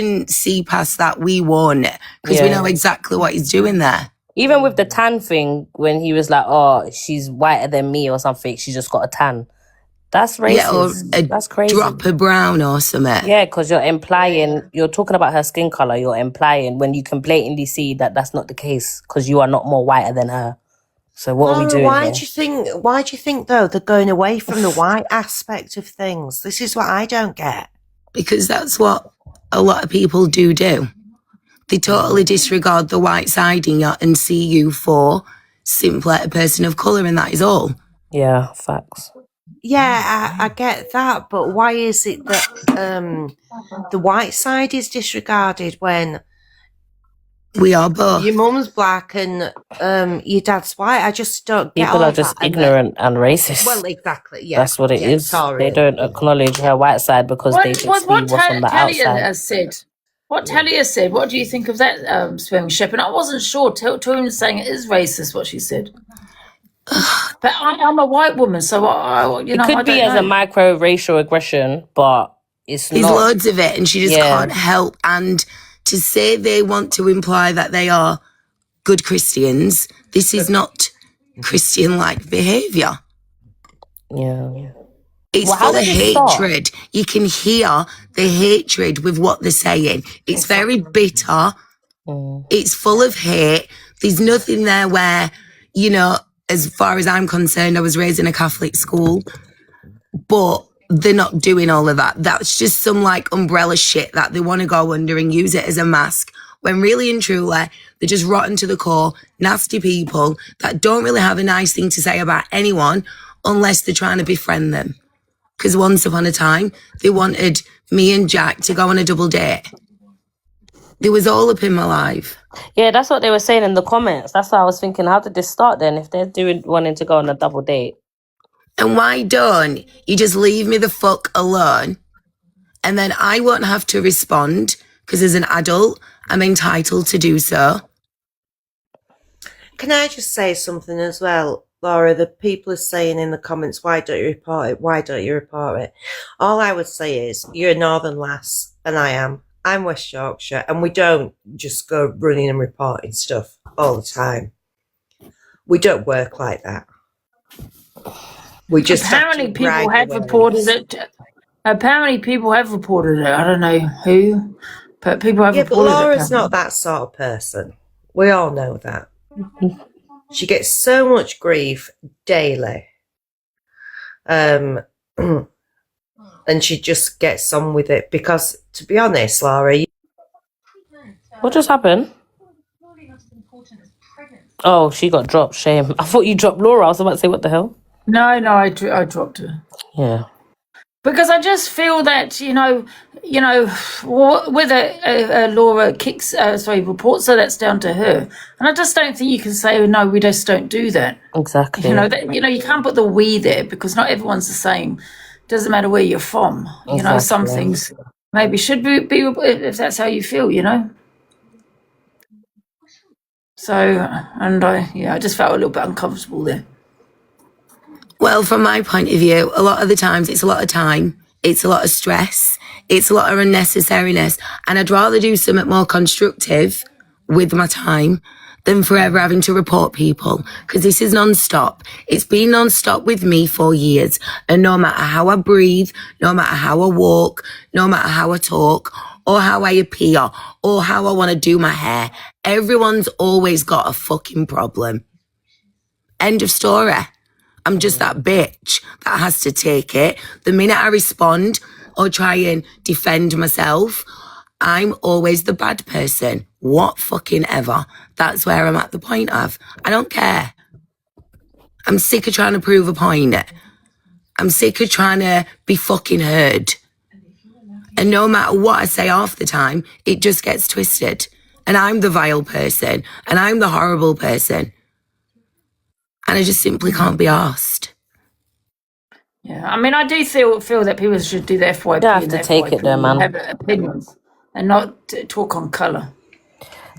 can see past that. We won't, because we know exactly what he's doing there. Even with the tan thing, when he was like, "Oh, she's whiter than me" or something, she just got a tan. That's racist. Yeah, or That's crazy. drop of brown or something. Yeah, because you're talking about her skin color. You're implying when you can blatantly see that that's not the case because you are not more whiter than her. So what are we doing Why here? do you think though they're going away from the white aspect of things? This is what I don't get. Because that's what a lot of people do. They totally disregard the white side in you and see you for simply a person of colour, and that is all. Yeah, facts. Yeah, I get that, but why is it that the white side is disregarded when we are both? Your mum's black and your dad's white. I just don't get People are just ignorant and racist. Well, exactly. Yeah, that's what it is. Sorry. They don't acknowledge her white side because they just see what's on the outside. Has said. What Talia said. What do you think of that spelling ship? And I wasn't sure. Torin was saying it is racist what she said. But I'm a white woman, so it could be as a micro racial aggression, but it's not. There's loads of it, and she just can't help. And to say they want to imply that they are good Christians, this is not Christian-like behaviour. Yeah. It's full of hatred. You can hear the hatred with what they're saying. It's very bitter. It's full of hate. There's nothing there where, as far as I'm concerned, I was raised in a Catholic school, but they're not doing all of that. That's just some umbrella shit that they want to go under and use it as a mask, when really and truly, they're just rotten to the core, nasty people that don't really have a nice thing to say about anyone unless they're trying to befriend them. Because once upon a time, they wanted me and Jack to go on a double date. They was all up in my life. Yeah, that's what they were saying in the comments. That's why I was thinking, how did this start then if they're wanting to go on a double date? And why don't you just leave me the fuck alone? And then I won't have to respond because as an adult, I'm entitled to do so. Can I just say something as well, Laura? The people are saying in the comments, why don't you report it? Why don't you report it? All I would say is, you're a northern lass, and I am. I'm West Yorkshire, and we don't just go running and reporting stuff all the time. We don't work like that. We just apparently people have reported it. Apparently people have reported it. I don't know who, but people have reported it. Yeah, but Laura's not that sort of person. We all know that. She gets so much grief daily. And she just gets on with it because, to be honest, Laura... What just happened? Oh, she got dropped. Shame. I thought you dropped Laura. I was about to say, what the hell? No, I dropped her. Yeah. Because I just feel that, whether Laura reports her, that's down to her. And I just don't think you can say, no, we just don't do that. Exactly. You can't put the we there because not everyone's the same. Doesn't matter where you're from. Exactly. Some things maybe should be if that's how you feel, So, and I just felt a little bit uncomfortable there. Well, from my point of view, a lot of the times it's a lot of time, it's a lot of stress, it's a lot of unnecessariness, and I'd rather do something more constructive with my time than forever having to report people, because this is non-stop. It's been non-stop with me for years, and no matter how I breathe, no matter how I walk, no matter how I talk, or how I appear, or how I want to do my hair, everyone's always got a fucking problem. End of story. I'm just that bitch that has to take it. The minute I respond or try and defend myself, I'm always the bad person. What fucking ever. That's where I'm at the point of. I don't care. I'm sick of trying to prove a point. I'm sick of trying to be fucking heard. And no matter what I say half the time, it just gets twisted. And I'm the vile person. And I'm the horrible person. And I just simply can't be arsed. Yeah, I mean, I do feel that people should do their FYP. You have to take it there, man. Have opinions and not talk on colour.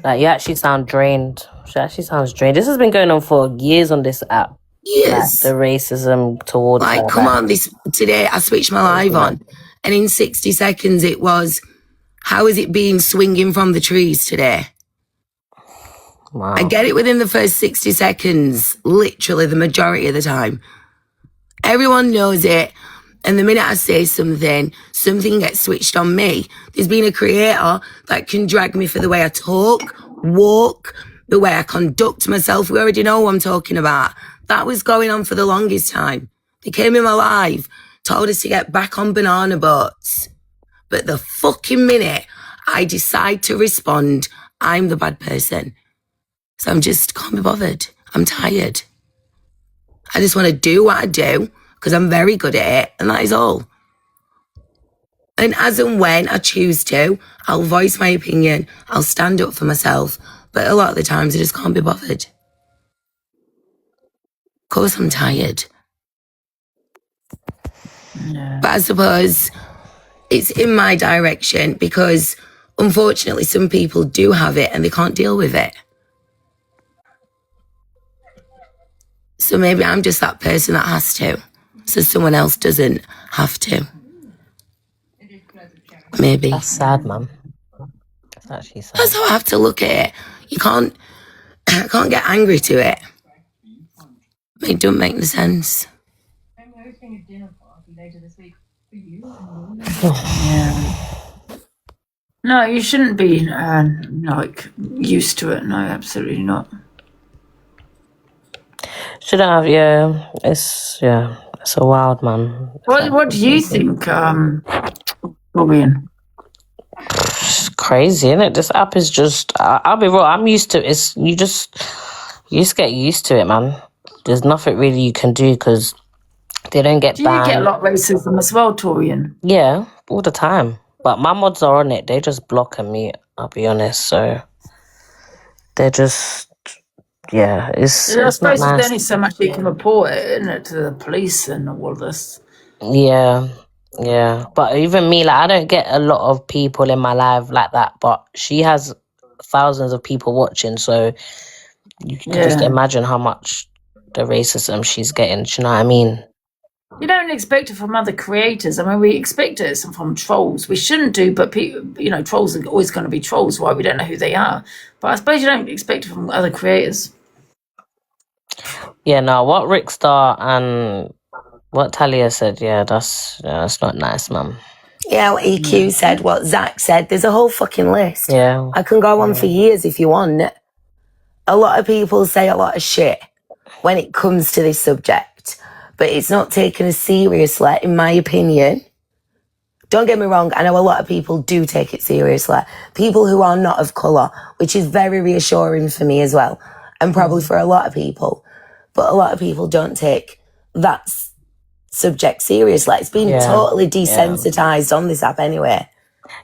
You actually sound drained. She actually sounds drained. This has been going on for years on this app. Yes. The racism towards come on, today I switched my live on. And in 60 seconds it was, How is it being swinging from the trees today? Wow. I get it within the first 60 seconds, literally the majority of the time. Everyone knows it. And the minute I say something gets switched on me. There's been a creator that can drag me for the way I talk, walk, the way I conduct myself. We already know what I'm talking about. That was going on for the longest time. They came in my life, told us to get back on banana boats. But the fucking minute I decide to respond, I'm the bad person. So I'm just, can't be bothered. I'm tired. I just want to do what I do because I'm very good at it, and that is all. And as and when I choose to, I'll voice my opinion. I'll stand up for myself. But a lot of the times I just can't be bothered. Of course I'm tired. Yeah. But I suppose it's in my direction because unfortunately some people do have it and they can't deal with it. So maybe I'm just that person that has to. So someone else doesn't have to. Maybe. That's sad, man. That's actually sad. That's how I have to look at it. I can't get angry to it. It don't make no sense. Yeah. No, you shouldn't be used to it. No, absolutely not. Shouldn't have, it's a wild, man. What do you think, Robin? It's crazy, isn't it? This app is just, I'll be real, I'm used to it. You just get used to it, man. There's nothing really you can do because they don't get Do you banned. get a lot of racism as well, Torian? Yeah, all the time. But my mods are on it. They just block and mute, I'll be honest. So they're just, I it's not suppose there's nice. only so much you can report it, isn't it, to the police and all this. Yeah. But even me, like, I don't get a lot of people in my life like that. But she has thousands of people watching. So you can just imagine how much the racism she's getting. Do you know what I mean? You don't expect it from other creators. I mean, we expect it from trolls. We shouldn't do, but trolls are always going to be trolls. Why? We don't know who they are. But I suppose you don't expect it from other creators. Yeah, no, what Rickstar and what Talia said, that's not nice, man. Yeah, what EQ said, what Zach said. There's a whole fucking list. Yeah. I can go on for years if you want. A lot of people say a lot of shit when it comes to this subject, but it's not taken as seriously, in my opinion. Don't get me wrong, I know a lot of people do take it seriously. People who are not of colour, which is very reassuring for me as well, and probably for a lot of people. But a lot of people don't take that subject seriously. It's been totally desensitised on this app anyway.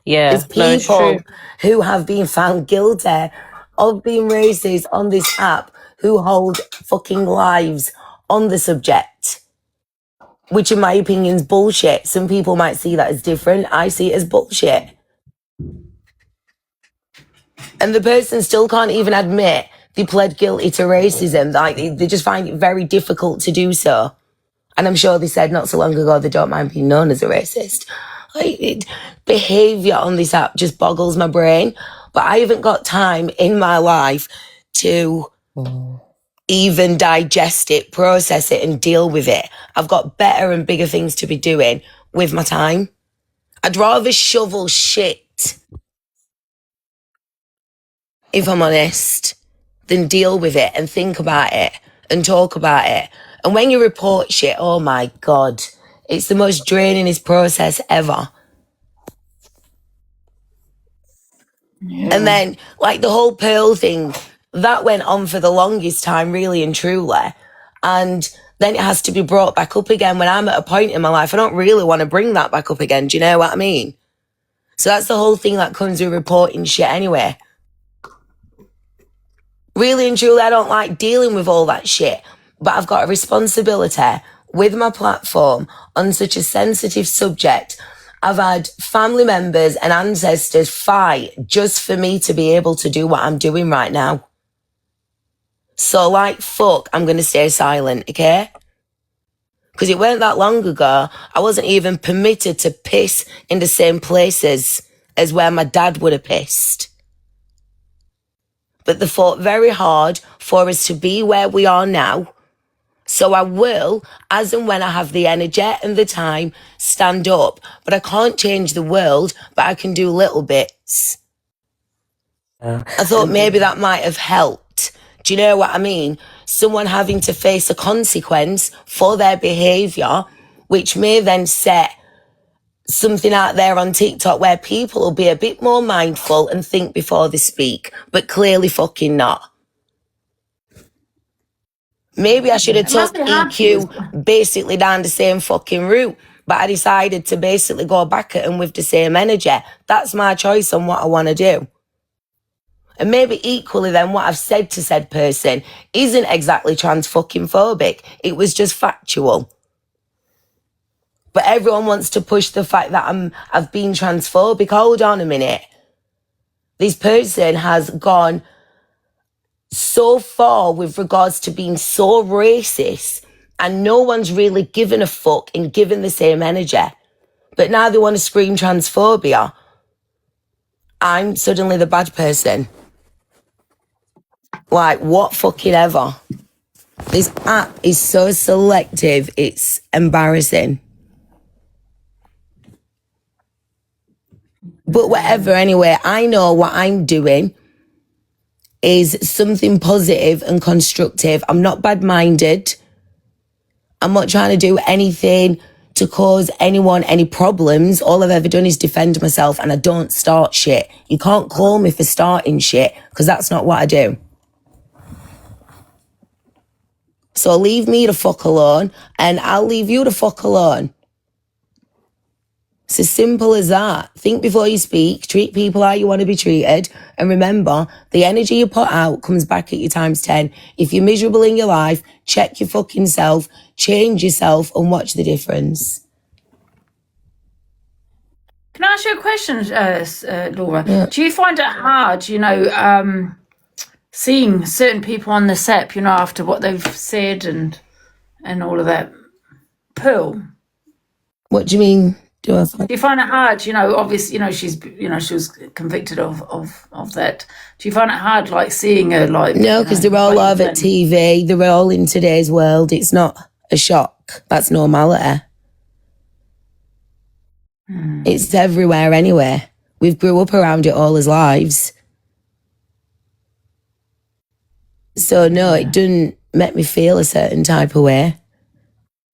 Yeah, There's people who have been found guilty of being racist on this app who hold fucking lives on the subject, which in my opinion is bullshit. Some people might see that as different. I see it as bullshit. And the person still can't even admit they pled guilty to racism. Like, they just find it very difficult to do so. And I'm sure they said not so long ago they don't mind being known as a racist. Behaviour on this app just boggles my brain. But I haven't got time in my life to even digest it, process it, and deal with it. I've got better and bigger things to be doing with my time. I'd rather shovel shit, if I'm honest, than deal with it and think about it and talk about it. And when you report shit, oh my God, it's the most drainingest process ever. Yeah. And then, like, the whole Pearl thing, that went on for the longest time, really and truly. And then it has to be brought back up again when I'm at a point in my life. I don't really want to bring that back up again. Do you know what I mean? So that's the whole thing that comes with reporting shit anyway. Really and truly, I don't like dealing with all that shit. But I've got a responsibility with my platform on such a sensitive subject. I've had family members and ancestors fight just for me to be able to do what I'm doing right now. So, like, fuck, I'm going to stay silent, okay? Because it weren't that long ago, I wasn't even permitted to piss in the same places as where my dad would have pissed. But they fought very hard for us to be where we are now. So I will, as and when I have the energy and the time, stand up. But I can't change the world, but I can do little bits. I thought maybe that might have helped. Do you know what I mean? Someone having to face a consequence for their behaviour, which may then set something out there on TikTok where people will be a bit more mindful and think before they speak, but clearly fucking not. Maybe I should have took EQ basically down the same fucking route, but I decided to basically go back at them with the same energy. That's my choice on what I want to do. And maybe equally then what I've said to said person isn't exactly trans-fucking-phobic. It was just factual. But everyone wants to push the fact that I've been transphobic. Hold on a minute. This person has gone so far with regards to being so racist, and no one's really given a fuck and given the same energy. But now they want to scream transphobia. I'm suddenly the bad person. Like, what fucking ever. This app is so selective, it's embarrassing. But whatever, anyway, I know what I'm doing is something positive and constructive. I'm not bad-minded. I'm not trying to do anything to cause anyone any problems. All I've ever done is defend myself, and I don't start shit. You can't call me for starting shit, because that's not what I do. So leave me the fuck alone, and I'll leave you the fuck alone. It's as simple as that. Think before you speak, treat people how you want to be treated, and remember, the energy you put out comes back at you times 10. If you're miserable in your life, check your fucking self, change yourself, and watch the difference. Can I ask you a question, Laura? Yeah. Do you find it hard, seeing certain people on the SEP, after what they've said and all of that? Pearl. What do you mean? Do you find it hard? Obviously, she was convicted of that. Do you find it hard, like seeing her, like? No, because they're all over TV. They're all in today's world. It's not a shock. That's normality. It's everywhere anyway. We've grew up around it all as lives. So no, it doesn't make me feel a certain type of way.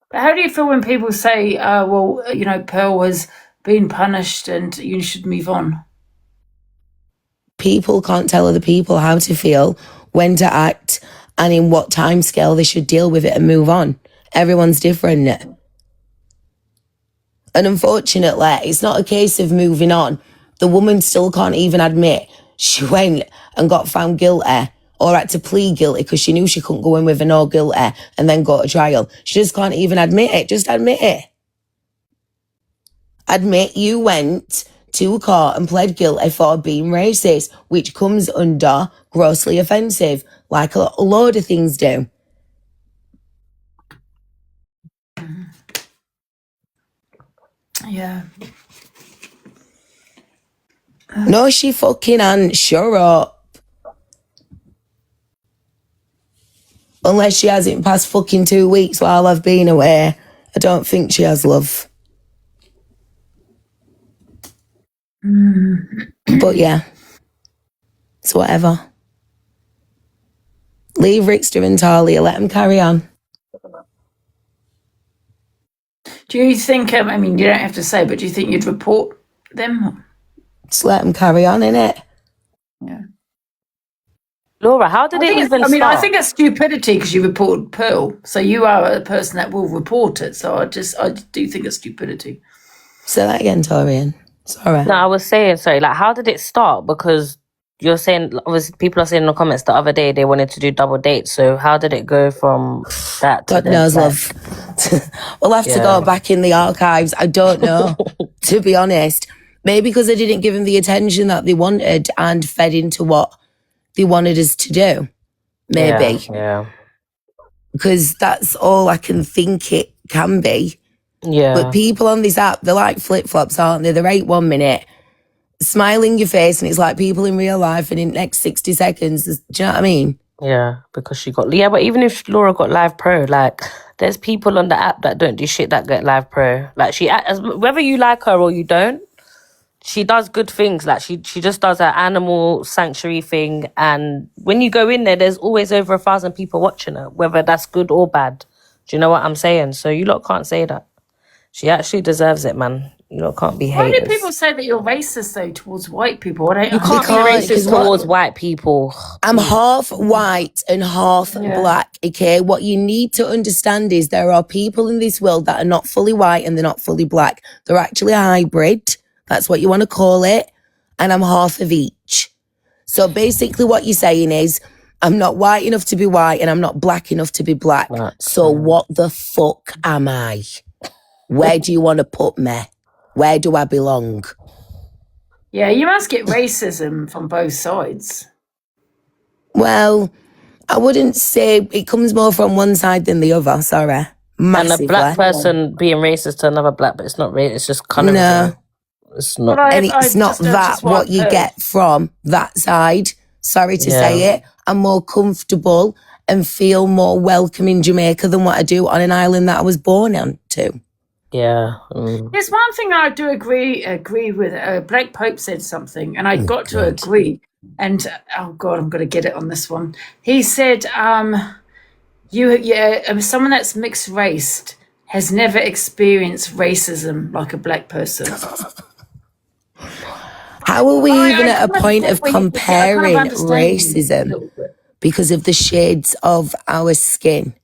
But how do you feel when people say, Pearl was being punished and you should move on? People can't tell other people how to feel, when to act, and in what time scale they should deal with it and move on. Everyone's different. And unfortunately, it's not a case of moving on. The woman still can't even admit she went and got found guilty or had to plead guilty because she knew she couldn't go in with a no guilty and then go to trial. She just can't even admit it. Just admit it. Admit you went to court and pled guilty for being racist, which comes under grossly offensive, like a load of things do. Yeah. No, she fucking ain't. Shut up. Unless she hasn't past fucking 2 weeks while I've been away. I don't think she has, love. But yeah. It's whatever. Leave Rickster and Talia. Let them carry on. Do you think, you don't have to say, but do you think you'd report them? Just let them carry on, innit? Yeah. Laura, how did it even start? I think it's stupidity because you reported Pearl. So you are a person that will report it. So I do think it's stupidity. Say that again, Torian. Sorry. No, I was saying, sorry, like, how did it start? Because you're saying, obviously, people are saying in the comments the other day they wanted to do double dates. So how did it go from that to God knows, love. We'll have to go back in the archives. I don't know, to be honest. Maybe because I didn't give them the attention that they wanted and fed into what they wanted us to do. Maybe. Yeah. Because that's all I can think it can be. Yeah. But people on this app, they're like flip-flops, aren't they? They're right 1 minute, smile in your face, and it's like people in real life, and in the next 60 seconds, do you know what I mean? Yeah, because she got... Yeah, but even if Laura got Live Pro, like, there's people on the app that don't do shit that get Live Pro. Like, whether you like her or you don't, she does good things. Like, she just does her animal sanctuary thing. And when you go in there, there's always over 1,000 people watching her, whether that's good or bad. Do you know what I'm saying? So you lot can't say that. She actually deserves it, man. You lot can't be Why haters. do people say that you're racist though towards white people? I don't. You can't be Because- racist towards white people. I'm half white and half black, okay? What you need to understand is there are people in this world that are not fully white and they're not fully black. They're actually a hybrid. That's what you want to call it. And I'm half of each. So basically what you're saying is, I'm not white enough to be white and I'm not black enough to be black. So what the fuck am I? Where do you want to put me? Where do I belong? Yeah, you must get racism from both sides. Well, I wouldn't say it comes more from one side than the other. Sorry. Massively. And a black person being racist to another black, but it's not racist. It's just kind of... No. It's not... And it's not that what you get from that side. Sorry to say it. I'm more comfortable and feel more welcome in Jamaica than what I do on an island that I was born on to. Yeah. There's one thing I do agree with. Blake Pope said something, and I got to agree. And oh God, I'm going to get it on this one. He said, someone that's mixed raced has never experienced racism like a black person. How are we even at a point of I kind of comparing understand you a racism little bit. because of the shades of our skin?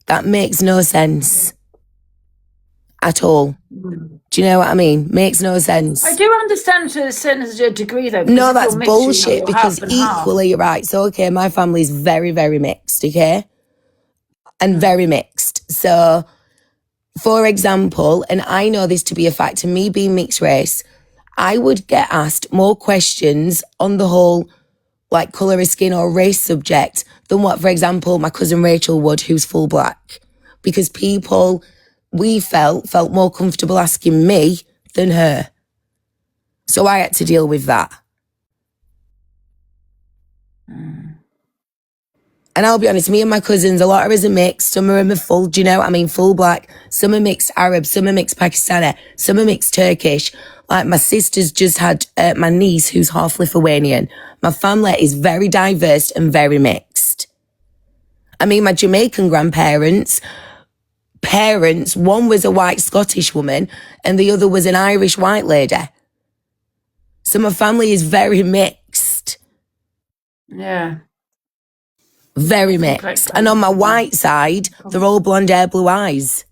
That makes no sense at all. Do you know what I mean? Makes no sense. I do understand to a certain degree, though. No, because if that's you're mixed, bullshit you're because half and half. equally, you're right. So, okay, my family's very, very mixed, okay? And very mixed. So, for example, and I know this to be a fact, and me being mixed race, I would get asked more questions on the whole, like, colour of skin or race subject than what, for example, my cousin Rachel would, who's full black. Because people, we felt more comfortable asking me than her. So I had to deal with that. And I'll be honest, me and my cousins, a lot of us are mixed. Some of them are full, do you know what I mean? Full black. Some are mixed Arab. Some are mixed Pakistani. Some are mixed Turkish. Like my sister's just had my niece who's half Lithuanian. My family is very diverse and very mixed. I mean, my Jamaican grandparents, one was a white Scottish woman and the other was an Irish white lady. So my family is very mixed. Yeah. Very mixed. And on my white side, they're all blonde hair, blue eyes.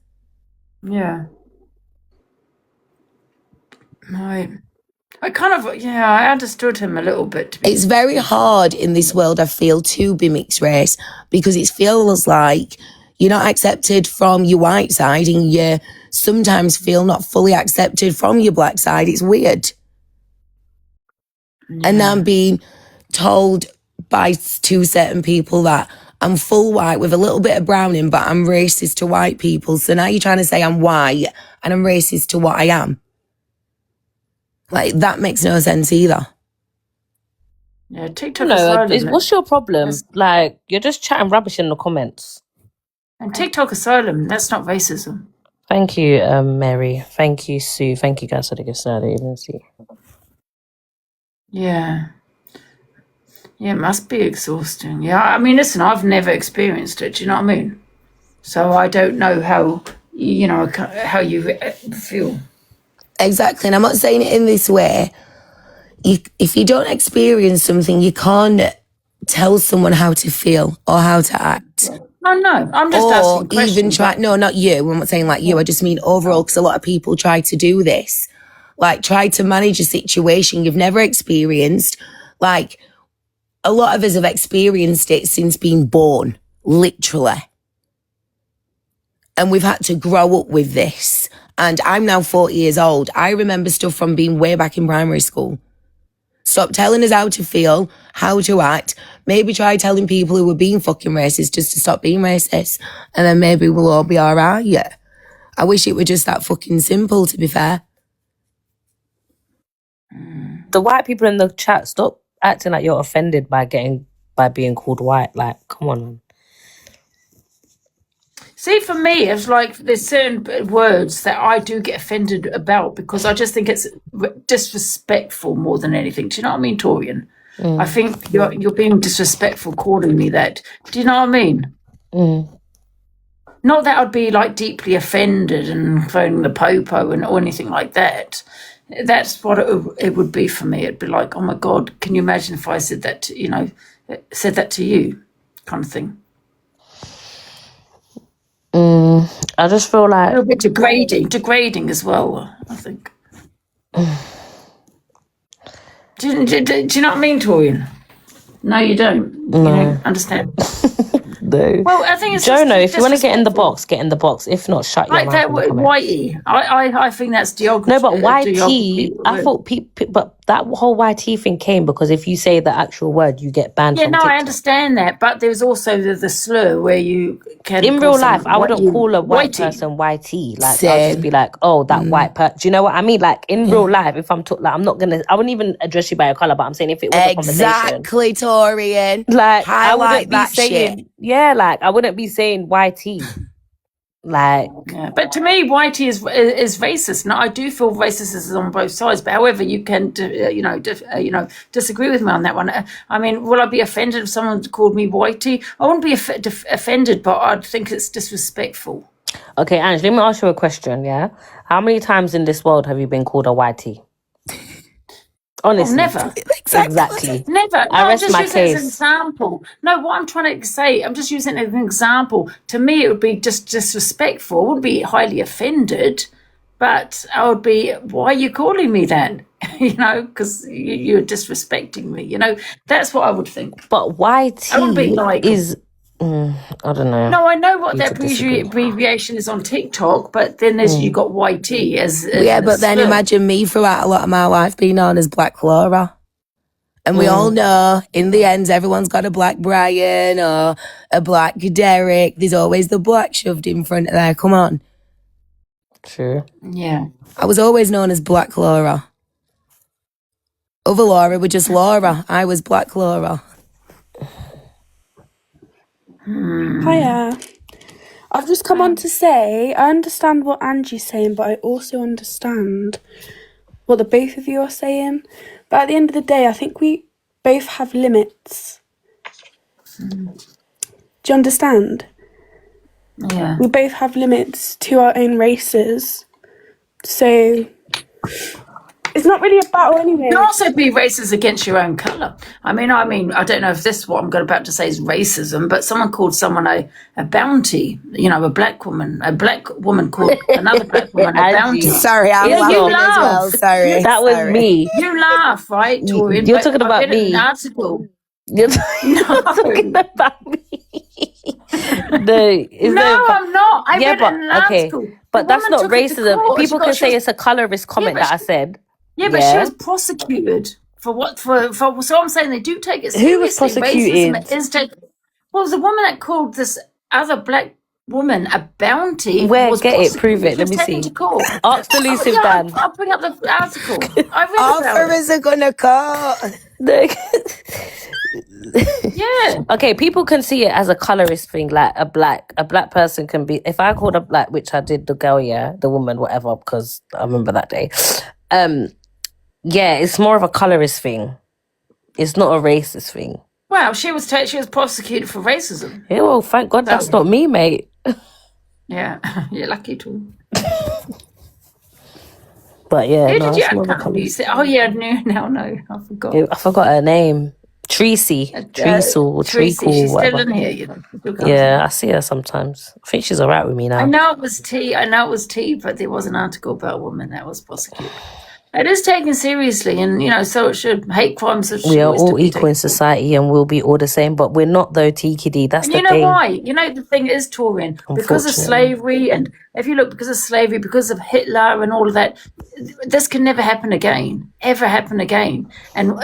Yeah. Right. I understood him a little bit. It's very hard in this world, I feel, to be mixed race because it feels like you're not accepted from your white side and you sometimes feel not fully accepted from your black side. It's weird. Yeah. And now I'm being told by two certain people that I'm full white with a little bit of browning, but I'm racist to white people. So now you're trying to say I'm white and I'm racist to what I am. Like, that makes no sense either. Yeah, TikTok No, Asylum. what's your problem? Like, you're just chatting rubbish in the comments. And TikTok Asylum, that's not racism. Thank you, Mary. Thank you, Sue. Thank you guys for the gifts. I didn't even see. Yeah. Yeah, it must be exhausting. Yeah, I mean, listen, I've never experienced it. Do you know what I mean? So I don't know how you feel. Exactly. And I'm not saying it in this way. If you don't experience something, you can't tell someone how to feel or how to act. Oh, no, I'm just asking questions. Or even try, no, not you. I'm not saying like you. I just mean overall, because a lot of people try to do this. Like, try to manage a situation you've never experienced. Like, a lot of us have experienced it since being born, literally. And we've had to grow up with this. And I'm now 40 years old. I remember stuff from being way back in primary school. Stop telling us how to feel, how to act. Maybe try telling people who are being fucking racist just to stop being racist. And then maybe we'll all be all right. Yeah. I wish it were just that fucking simple, to be fair. Mm. the white people in the chat, stop acting like you're offended by being called white. Like, come on, man. See, for me, it's like there's certain words that I do get offended about because I just think it's disrespectful more than anything. Do you know what I mean, Torian? I think you're being disrespectful calling me that. Do you know what I mean? Not that I'd be like deeply offended and phoning the popo or anything like that. That's what it would be for me. It'd be like, oh my God, can you imagine if I said that to you, kind of thing. I just feel A like little bit degrading as well, I think. Do you know what I mean, Torian? No, you don't. You don't understand. no. Well, I think it's Jonah, just if you want to get in the disrespectful. box, get in the box. If not, shut your Like mouth that in the word, comments. whitey. I think that's geography. No, but YT, geography I word. thought but that whole YT thing came because if you say the actual word, you get banned Yeah, from no, TikTok. I understand that, but there's also the slur where you can In call real life, someone I wouldn't call a white whitey. person YT. Like, I'll just Same. be like, oh, that white person. Do you know what I mean? Like, in real life, if I'm like, I'm not gonna, I wouldn't even address you by your color, but I'm saying if it was a conversation, Exactly, Torian. like, I Highlight wouldn't be that saying, shit. yeah, like, I wouldn't be saying YT. Like, Yeah, but to me, whitey is racist. Now, I do feel racist is on both sides. But however, you can disagree with me on that one. I mean, will I be offended if someone called me whitey? I wouldn't be offended, but I'd think it's disrespectful. okay, Ange, let me ask you a question, yeah? How many times in this world have you been called a YT? Honestly. Never. Exactly. Never. No, I I'm rest just my using it as an case. example. No, what I'm trying to say, I'm just using it as an example. To me, it would be just disrespectful. I wouldn't be highly offended, but I would be, why are you calling me that? Because you're disrespecting me. That's what I would think. But YT I would be like, is, I don't know. no, I know what Need that to disagree. abbreviation is on TikTok, but then there's you got YT as Yeah, a but then slur. imagine me throughout a lot of my life being known as Black Laura. And we all know in the end, everyone's got a Black Brian or a Black Derek. There's always the black shoved in front of there. Come on. True. Yeah. I was always known as Black Laura. Other Laura were just Laura. I was Black Laura. Hiya. I've just come on to say I understand what Angie's saying, but I also understand what the both of you are saying. But at the end of the day, I think we both have limits. Do you understand? Yeah. We both have limits to our own races. So it's not really a battle anyway. You can also be racist against your own colour. I mean, I don't know if this what I'm about to say is racism, but someone called someone a bounty. A black woman called another black woman a bounty. Sorry, I'm Yeah, laughing you as well. laugh. Sorry. That was sorry. me. You laugh, right, Torian? You're But talking I about read me. an article. You're talking about me. No, I'm not. I Yeah, read but an okay, article. but The that's woman not took it to racism. court. People can say it's a colorist comment but that I said. Yeah, but she Yeah. was prosecuted for what? For so I'm saying they do take it seriously. Who was prosecuted? Racism is taken. Well, the woman that called this other black woman a bounty Where? was Get it, prosecuted. prove it, She let was me taken see. to court. Ask the elusive Yeah, Dan. I'll bring up the article. I read All about for it. us are gonna court. Yeah. Okay, people can see it as a colorist thing, like a black person can be. If I called a black, which I did, the girl, yeah, the woman, whatever, because I remember that day. Yeah, it's more of a colorist thing. It's not a racist thing. Wow, she was prosecuted for racism. Yeah, well, thank God that's not me, mate. Yeah, you're lucky too. But yeah, Who no, did you it's more of a you colorist. say? Oh yeah, no, I forgot. I forgot her name. Tracy, Treacle, Tracy, Treacle, she's whatever. still in here, Yeah, I see her sometimes. I think she's alright with me now. I know it was T, but there was an article about a woman that was prosecuted. It is taken seriously, and so it should. Hate crimes should We are always all be equal in taken society and we'll be all the same, but we're not though, TKD. That's And the you know thing. why? The thing is, Torian, because of Unfortunately. slavery, and if you look, because of slavery, because of Hitler and all of that, this can never happen again, ever happen again. And,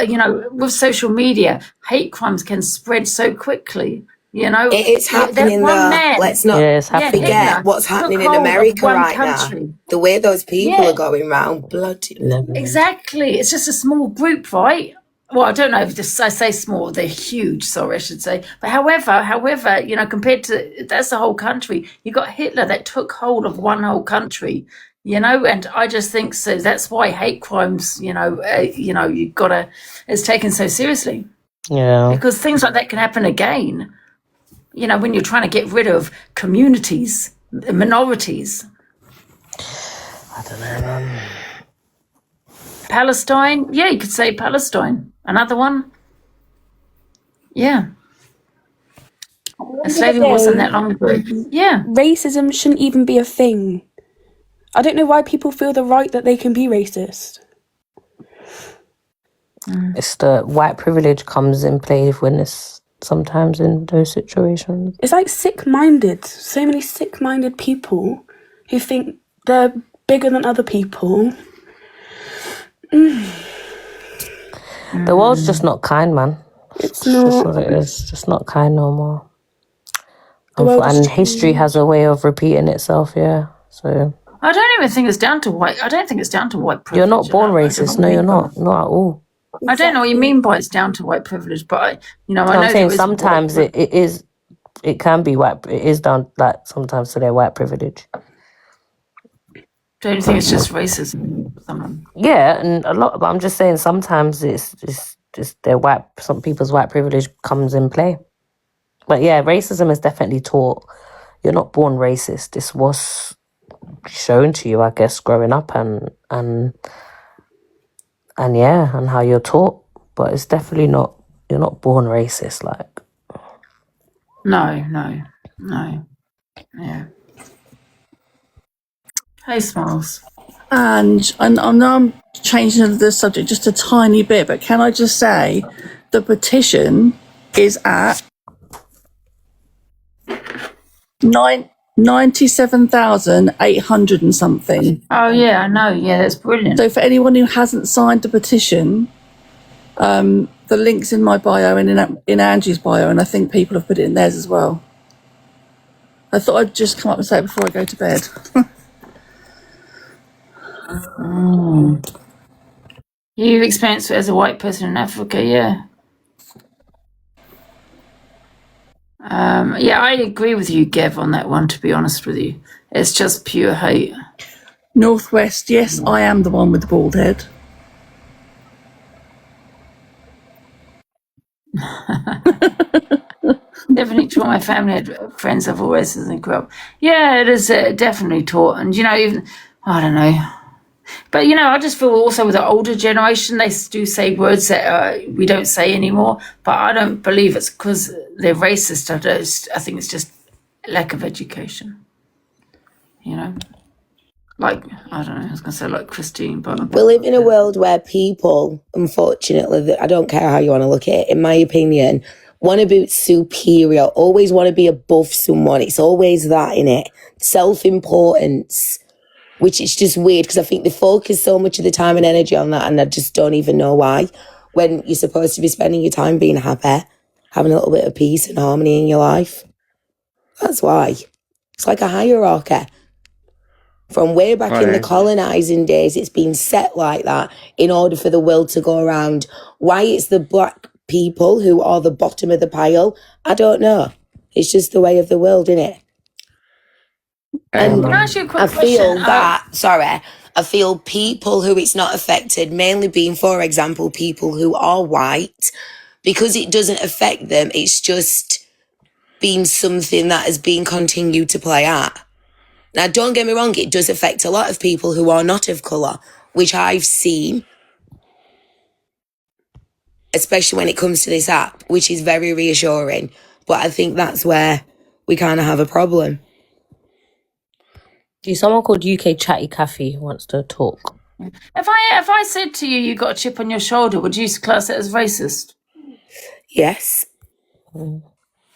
with social media, hate crimes can spread so quickly. You know, It's that happening one though. man, Let's not Yeah, it's yeah, happening. forget Hitler what's took happening in hold of America one right now. country. The way those people Yeah, are going round, bloody Lebanon. exactly. It's just a small group, right? Well, I don't know if I say small, they're huge, sorry, I should say. But however, you know, compared to, that's the whole country. You got Hitler that took hold of one whole country, you know, and I just think so. That's why hate crimes, you know, it's taken so seriously, Yeah. because things like that can happen again, you know, when you're trying to get rid of communities, minorities. I don't know, man. Palestine, yeah, you could say Palestine. Another one, yeah. Slavery wasn't that long ago. Yeah. Racism shouldn't even be a thing. I don't know why people feel the right that they can be racist. It's the white privilege comes in play when it's sometimes in those situations. It's like sick-minded. So many sick-minded people who think they're bigger than other people. The world's just not kind, man. It's That's not. what it is. It's just not kind no more. The world has And history has a way of repeating itself, yeah. So I don't even think it's down to white. I don't think it's down to white privilege. you're not born I don't racist. know No, what you're you mean not. Not at all. I don't know what you mean by it's down to white privilege, but I know I'm saying there is sometimes white it is. It can be white. It is down like sometimes to their white privilege. don't you think it's just racism? Someone. Yeah, and a lot. But I'm just saying sometimes it's just their white. Some people's white privilege comes in play. But yeah, racism is definitely taught. You're not born racist. This was shown to you, I guess, growing up, and yeah, and how you're taught. But it's definitely not. You're not born racist. Like No. Yeah. Hey, Smiles. And I know I'm changing the subject just a tiny bit, but can I just say the petition is at 97,800 and something. Oh, yeah, I know. Yeah, that's brilliant. So for anyone who hasn't signed the petition, the link's in my bio and in Angie's bio, and I think people have put it in theirs as well. I thought I'd just come up and say it before I go to bed. You've experienced it as a white person in Africa, yeah. Yeah, I agree with you, Gev, on that one, to be honest with you. It's just pure hate. Northwest, yes, I am the one with the bald head. Definitely taught. My family had friends of all races and grew up. Yeah, it is definitely taught. And, you know, even, I don't know. But, you know, I just feel also with the older generation, they do say words that we don't say anymore. But I don't believe it's because they're racist. I think it's just lack of education. You know? Like, I don't know, I was going to say like Christine, but... We live in a world where people, unfortunately, I don't care how you want to look at it, in my opinion, want to be superior, always want to be above someone. It's always that, innit? Self-importance, which is just weird because I think they focus so much of the time and energy on that, and I just don't even know why, when you're supposed to be spending your time being happy, having a little bit of peace and harmony in your life. That's why. It's like a hierarchy. From way back in the colonising days, it's been set like that in order for the world to go around. Why it's the black people who are the bottom of the pile, I don't know. It's just the way of the world, innit? And Can I ask you a quick I feel question? I feel people who it's not affected, mainly being, for example, people who are white, because it doesn't affect them, it's just been something that has been continued to play out. Now, don't get me wrong, it does affect a lot of people who are not of colour, which I've seen, especially when it comes to this app, which is very reassuring. But I think that's where we kind of have a problem. someone called UK Chatty Cafe wants to talk. If I said to you, you got a chip on your shoulder, would you class it as racist? Yes.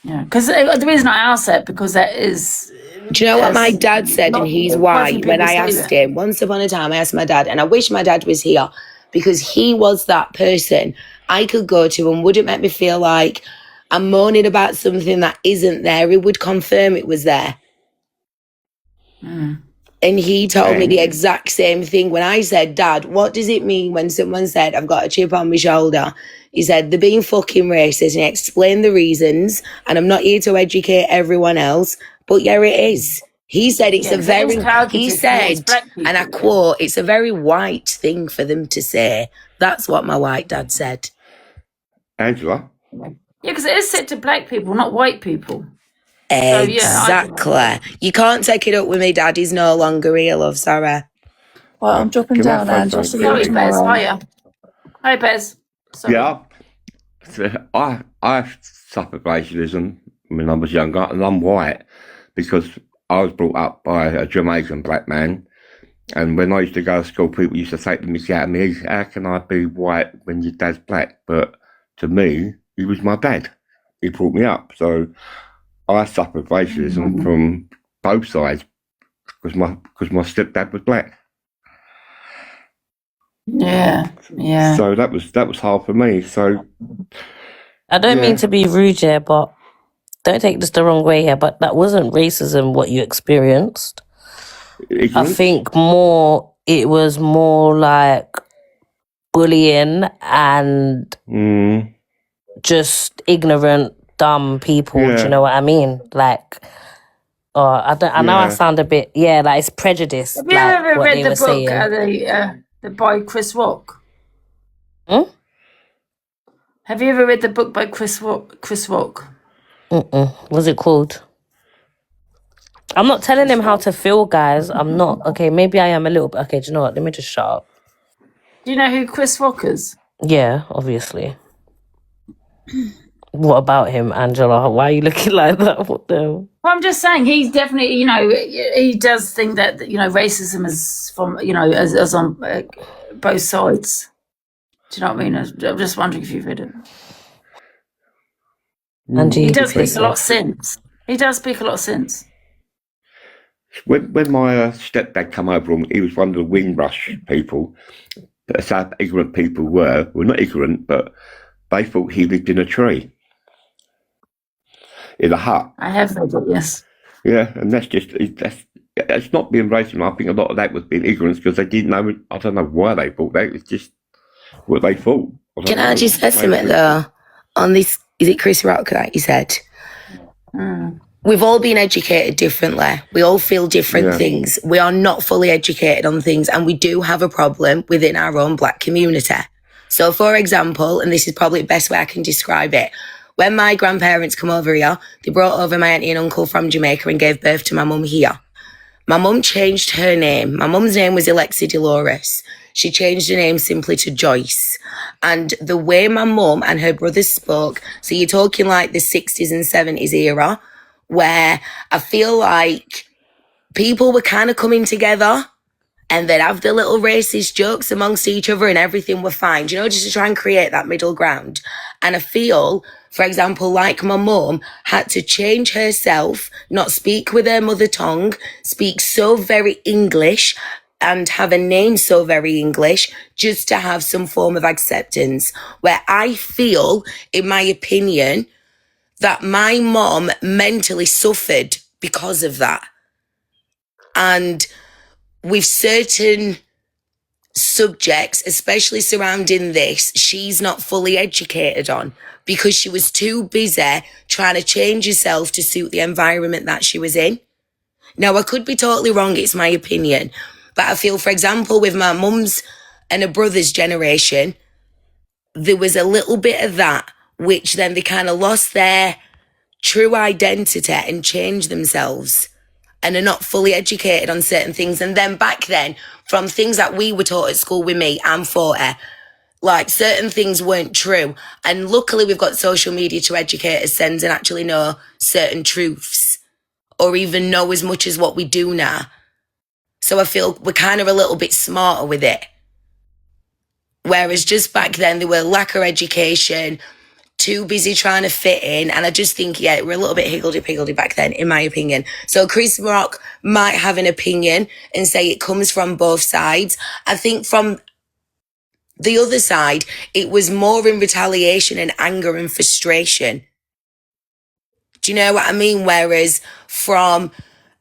Yeah, because the reason I ask that, because that is... Do you know what my dad said, and he's white, when I people say asked him, once upon a time, I asked my dad, and I wish my dad was here, because he was that person I could go to and wouldn't make me feel like I'm moaning about something that isn't there, he would confirm it was there. And he told me the exact same thing when I said, Dad, what does it mean when someone said, I've got a chip on my shoulder? He said, they're being fucking racist, and he explained the reasons, and I'm not here to educate everyone else, but yeah, it is. He said it's a very, he said, and I quote, it's a very white thing for them to say. That's what my white dad said. Angela? Yeah, because it is said to black people, not white people. Exactly. You can't take it up with me, Dad. He's no longer here, love. Sorry. Right, I'm dropping Can I down, say Ange. I'll see something? you Sorry, Bez. tomorrow. Hiya. Hi, Bez. Sorry. Yeah. So I suffered racism when I was younger, and I'm white because I was brought up by a Jamaican black man. And when I used to go to school, people used to say to me, how can I be white when your dad's black? But to me, he was my dad. He brought me up. So I suffered racism from both sides because my stepdad was black. Yeah. So that was hard for me. So I don't Yeah. mean to be rude here, but don't take this the wrong way here, but that wasn't racism what you experienced. I ignorance. think it was more like bullying and Mm, just ignorant, dumb people. Do Yeah. you know what I mean? Like, I know I Yeah. sound a bit, like it's prejudice, Have you like ever what read they the were book, saying. the by Chris Rock? Hmm? Have you ever read the book by Chris Rock? What's it called? I'm not telling him how to feel, guys. I'm not. Okay, maybe I am a little bit. Okay, do you know what? Let me just shut up. Do you know who Chris Rock is? Yeah, obviously. What about him, Angela? Why are you looking like that? What the hell? Well, I'm just saying he's definitely, he does think that, racism is from, as on both sides. Do you know what I mean? I'm just wondering if you've read it. Angie, He you does say speak a lot of sense. He does speak a lot of sense. When my stepdad came over, he was one of the Windrush people. That's how ignorant people were. Well, not ignorant, but they thought he lived in a tree, in a hut. I have read it, yes. Yeah, and that's not being racist. I think a lot of that was being ignorance because they didn't know. I don't know why they thought that. It was just what they thought. Can I just say something though? On this, is it Chris Rock that you said? We've all been educated differently. We all feel different things. We are not fully educated on things, and we do have a problem within our own black community. So, for example, and this is probably the best way I can describe it, when my grandparents come over here, they brought over my auntie and uncle from Jamaica and gave birth to my mum here. My mum changed her name. My mum's name was Alexia Dolores. She changed her name simply to Joyce. And the way my mum and her brothers spoke, so you're talking like the 60s and 70s era, where I feel like people were kind of coming together and they'd have the little racist jokes amongst each other and everything were fine, just to try and create that middle ground. And I feel, for example, like my mum had to change herself, not speak with her mother tongue, speak so very English and have a name so very English just to have some form of acceptance, where I feel, in my opinion, that my mom mentally suffered because of that. And with certain subjects, especially surrounding this, she's not fully educated on because she was too busy trying to change herself to suit the environment that she was in. Now, I could be totally wrong, it's my opinion, but I feel, for example, with my mum's and her brother's generation, there was a little bit of that, which then they kind of lost their true identity and changed themselves and are not fully educated on certain things. And then back then, from things that we were taught at school with me, I'm 40, like certain things weren't true. And luckily we've got social media to educate us and actually know certain truths or even know as much as what we do now. So I feel we're kind of a little bit smarter with it. Whereas just back then, there were lack of education, too busy trying to fit in. And I just think, we're a little bit higgledy-piggledy back then, in my opinion. So Chris Rock might have an opinion and say it comes from both sides. I think from the other side, it was more in retaliation and anger and frustration Do you know what I mean? Whereas from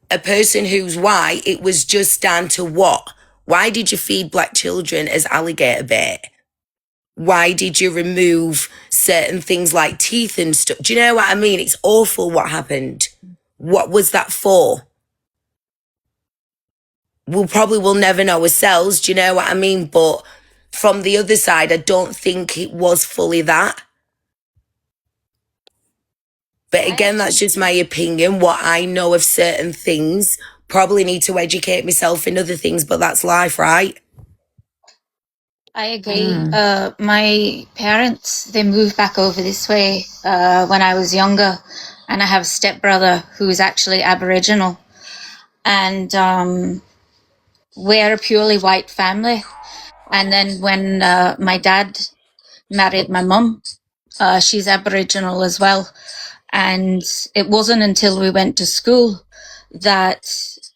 a person who's white, it was just down to what? Why did you feed black children as alligator bait? Why did you remove certain things like teeth and stuff? Do you know what I mean? It's awful what happened. What was that for? We'll never know ourselves. Do you know what I mean? But from the other side, I don't think it was fully that. But again, that's just my opinion. What I know of certain things, probably need to educate myself in other things, but that's life, right? I agree. My parents, they moved back over this way when I was younger, and I have a stepbrother who is actually Aboriginal, and we're a purely white family. And then when my dad married my mum, she's Aboriginal as well, and it wasn't until we went to school that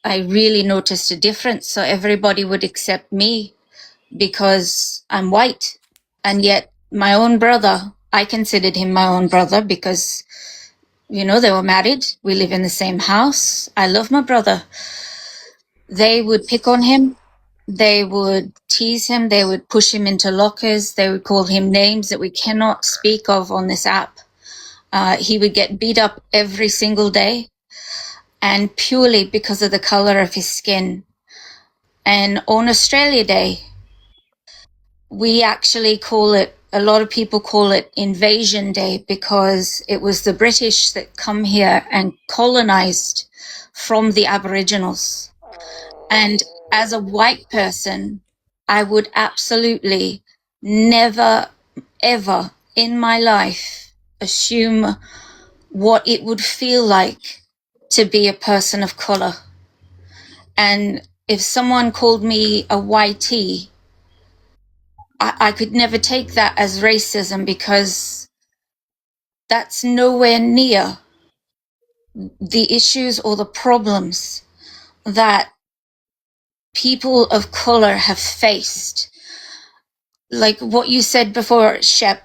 I really noticed a difference. So everybody would accept me because I'm white. And yet my own brother, I considered him my own brother because, you know, they were married. We live in the same house. I love my brother. They would pick on him. They would tease him. They would push him into lockers. They would call him names that we cannot speak of on this app. He would get beat up every single day, and purely because of the color of his skin. And on Australia Day, we actually call it, a lot of people call it Invasion Day, because it was the British that come here and colonized from the Aboriginals. And as a white person, I would absolutely never, ever in my life assume what it would feel like to be a person of color. And if someone called me a whitey, I could never take that as racism, because that's nowhere near the issues or the problems that people of color have faced. Like what you said before, Shep,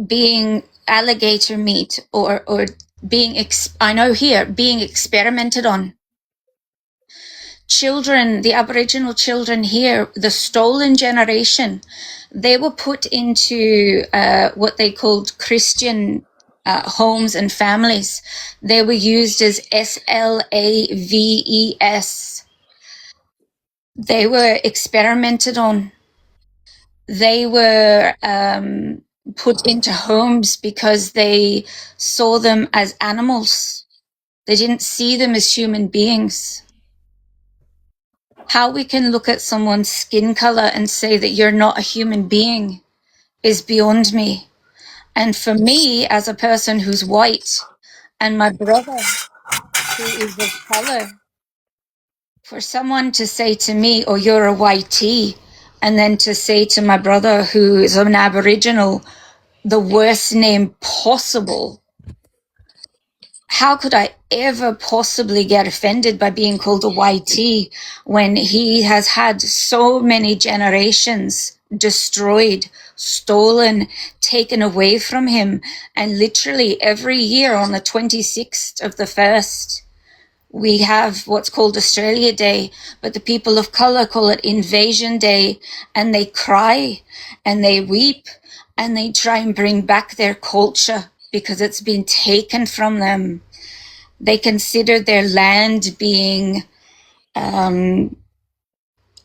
being alligator meat or being, I know here, being experimented on. Children, the Aboriginal children here, the stolen generation, they were put into what they called Christian homes and families. They were used as SLAVES. They were experimented on. They were put into homes because they saw them as animals. They didn't see them as human beings. How we can look at someone's skin color and say that you're not a human being is beyond me. And for me, as a person who's white, and my brother who is of color, for someone to say to me, oh, you're a whitey, and then to say to my brother who is an Aboriginal, the worst name possible, how could I ever possibly get offended by being called a whitey when he has had so many generations destroyed, stolen, taken away from him? And literally every year on the 26th of the 1st, we have what's called Australia Day, but the people of color call it Invasion Day, and they cry and they weep and they try and bring back their culture because it's been taken from them. They consider their land being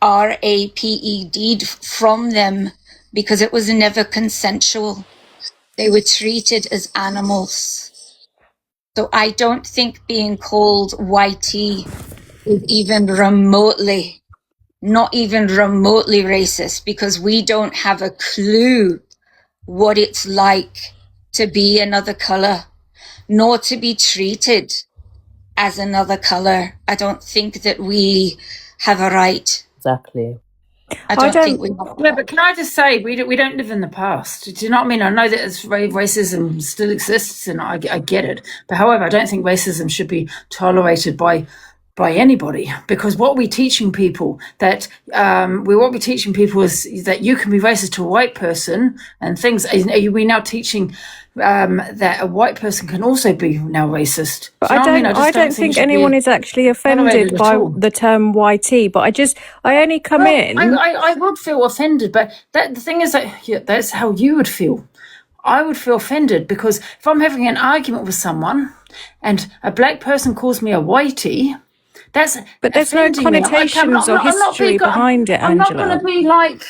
raped from them because it was never consensual. They were treated as animals. So I don't think being called whitey is even remotely, not even remotely racist, because we don't have a clue what it's like to be another color, nor to be treated as another color. I don't think that we have a right. Exactly. I don't think we have. Yeah, but can I just say, we don't live in the past. Do you know what I mean? I know that racism still exists, and I get it. But however, I don't think racism should be tolerated by by anybody, because what we're teaching people that what we're teaching people is that you can be racist to a white person and things. We're now teaching that a white person can also be now racist. But Do you know what I mean? I don't think it should anyone be is actually tolerated offended at by all. the term YT, but I only come Well, in. I would feel offended, but the thing is that that's how you would feel. I would feel offended because if I'm having an argument with someone and a black person calls me a whitey, that's But there's no offending me. connotations or history behind it, I'm not going Angela. to be like.